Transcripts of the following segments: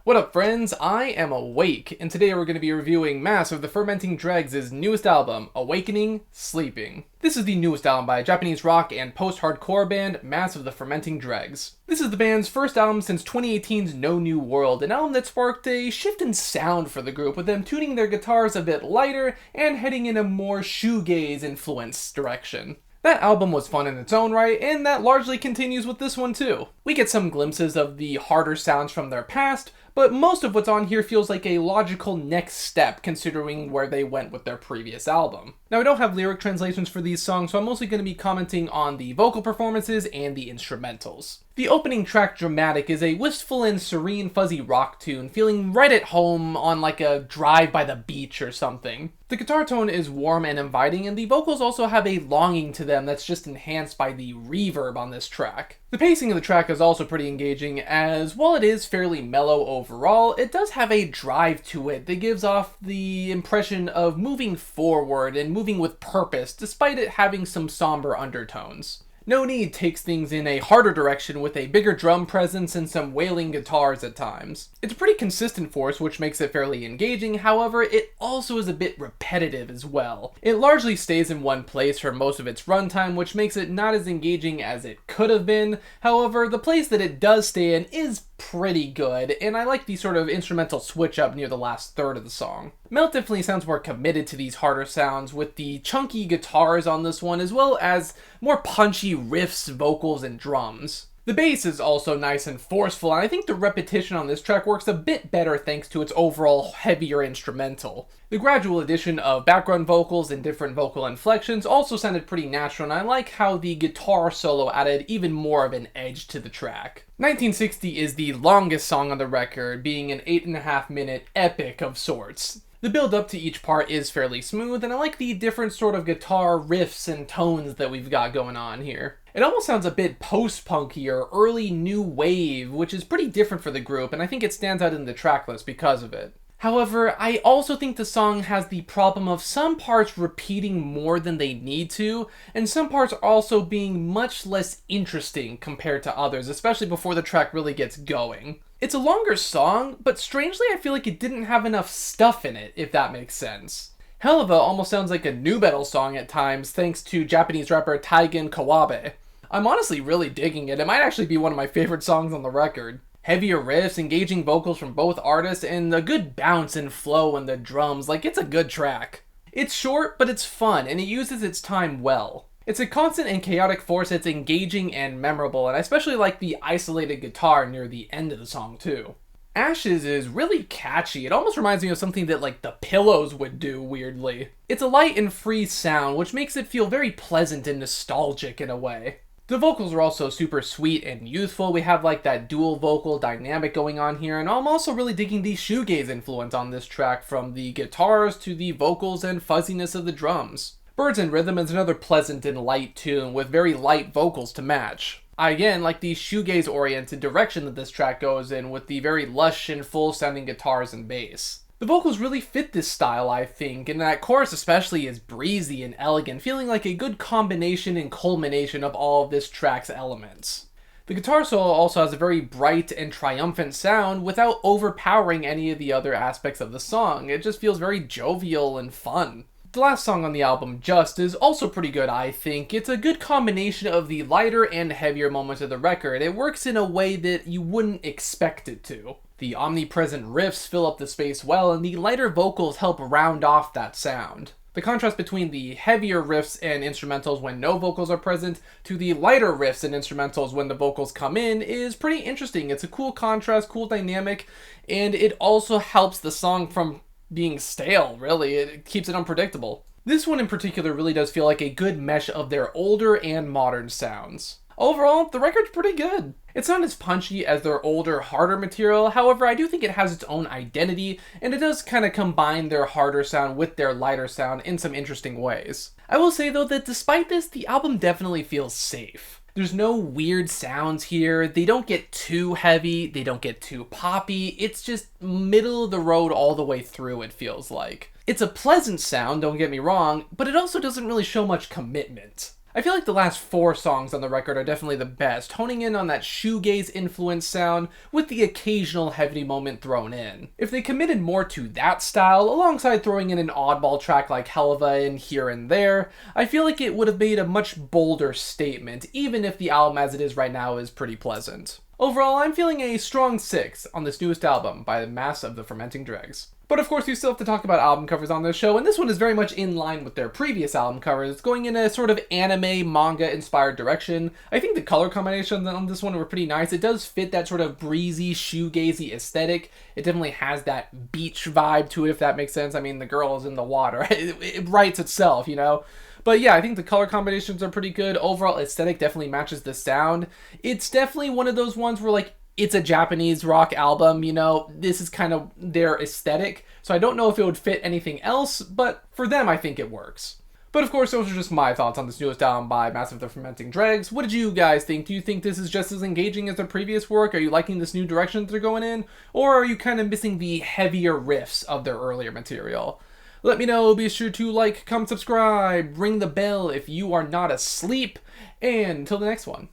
What up, friends? I am Awake, and today we're going to be reviewing Mass of the Fermenting Dregs' newest album, Awakening Sleeping. This is the newest album by Japanese rock and post-hardcore band Mass of the Fermenting Dregs. This is the band's first album since 2018's No New World, an album that sparked a shift in sound for the group, with them tuning their guitars a bit lighter and heading in a more shoegaze influence direction. That album was fun in its own right, and that largely continues with this one too. We get some glimpses of the harder sounds from their past, but most of what's on here feels like a logical next step considering where they went with their previous album. Now, I don't have lyric translations for these songs, so I'm mostly going to be commenting on the vocal performances and the instrumentals. The opening track, Dramatic, is a wistful and serene fuzzy rock tune, feeling right at home on like a drive by the beach or something. The guitar tone is warm and inviting, and the vocals also have a longing to them that's just enhanced by the reverb on this track. The pacing of the track is also pretty engaging, as while it is fairly mellow overall, it does have a drive to it that gives off the impression of moving forward and moving with purpose, despite it having some somber undertones. No Need takes things in a harder direction with a bigger drum presence and some wailing guitars at times. It's a pretty consistent force, which makes it fairly engaging. However, it also is a bit repetitive as well. It largely stays in one place for most of its runtime, which makes it not as engaging as it could have been. However, the place that it does stay in is pretty good, and I like the sort of instrumental switch up near the last third of the song. Melt definitely sounds more committed to these harder sounds with the chunky guitars on this one, as well as more punchy riffs, vocals, and drums. The bass is also nice and forceful, and I think the repetition on this track works a bit better thanks to its overall heavier instrumental. The gradual addition of background vocals and different vocal inflections also sounded pretty natural, and I like how the guitar solo added even more of an edge to the track. 1960 is the longest song on the record, being an 8.5-minute epic of sorts. The build up to each part is fairly smooth, and I like the different sort of guitar riffs and tones that we've got going on here. It almost sounds a bit post-punky or early new wave, which is pretty different for the group, and I think it stands out in the track list because of it. However, I also think the song has the problem of some parts repeating more than they need to, and some parts also being much less interesting compared to others, especially before the track really gets going. It's a longer song, but strangely I feel like it didn't have enough stuff in it, if that makes sense. Helluva almost sounds like a nu metal song at times, thanks to Japanese rapper Taigen Kawabe. I'm honestly really digging it. It might actually be one of my favorite songs on the record. Heavier riffs, engaging vocals from both artists, and a good bounce and flow in the drums, like it's a good track. It's short, but it's fun, and it uses its time well. It's a constant and chaotic force that's engaging and memorable, and I especially like the isolated guitar near the end of the song too. Ashes is really catchy. It almost reminds me of something that like the Pillows would do, weirdly. It's a light and free sound, which makes it feel very pleasant and nostalgic in a way. The vocals are also super sweet and youthful. We have like that dual vocal dynamic going on here, and I'm also really digging the shoegaze influence on this track, from the guitars to the vocals and fuzziness of the drums. Birds in Rhythm is another pleasant and light tune with very light vocals to match. I again like the shoegaze oriented direction that this track goes in, with the very lush and full sounding guitars and bass. The vocals really fit this style, I think, and that chorus especially is breezy and elegant, feeling like a good combination and culmination of all of this track's elements. The guitar solo also has a very bright and triumphant sound without overpowering any of the other aspects of the song. It just feels very jovial and fun. The last song on the album, Just, is also pretty good, I think. It's a good combination of the lighter and heavier moments of the record. It works in a way that you wouldn't expect it to. The omnipresent riffs fill up the space well, and the lighter vocals help round off that sound. The contrast between the heavier riffs and instrumentals when no vocals are present to the lighter riffs and instrumentals when the vocals come in is pretty interesting. It's a cool contrast, cool dynamic, and it also helps the song from being stale, really. It keeps it unpredictable. This one in particular really does feel like a good mesh of their older and modern sounds. Overall, the record's pretty good. It's not as punchy as their older, harder material, however, I do think it has its own identity, and it does kind of combine their harder sound with their lighter sound in some interesting ways. I will say though that despite this, the album definitely feels safe. There's no weird sounds here, they don't get too heavy, they don't get too poppy, it's just middle of the road all the way through, it feels like. It's a pleasant sound, don't get me wrong, but it also doesn't really show much commitment. I feel like the last 4 songs on the record are definitely the best, honing in on that shoegaze influence sound with the occasional heavy moment thrown in. If they committed more to that style, alongside throwing in an oddball track like Helluva in here and there, I feel like it would have made a much bolder statement, even if the album as it is right now is pretty pleasant. Overall, I'm feeling a strong 6 on this newest album by the Mass of the Fermenting Dregs. But of course, we still have to talk about album covers on this show, and this one is very much in line with their previous album covers, going in a sort of anime, manga-inspired direction. I think the color combinations on this one were pretty nice. It does fit that sort of breezy, shoegazy aesthetic. It definitely has that beach vibe to it, if that makes sense. I mean, the girl is in the water. It writes itself, you know? But yeah, I think the color combinations are pretty good. Overall aesthetic definitely matches the sound. It's definitely one of those ones where, like, it's a Japanese rock album, you know, this is kind of their aesthetic, so I don't know if it would fit anything else, but for them, I think it works. But of course, those are just my thoughts on this newest album by Mass of the Fermenting Dregs. What did you guys think? Do you think this is just as engaging as their previous work? Are you liking this new direction that they're going in? Or are you kind of missing the heavier riffs of their earlier material? Let me know. Be sure to like, comment, subscribe, ring the bell if you are not asleep, and until the next one,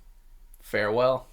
farewell.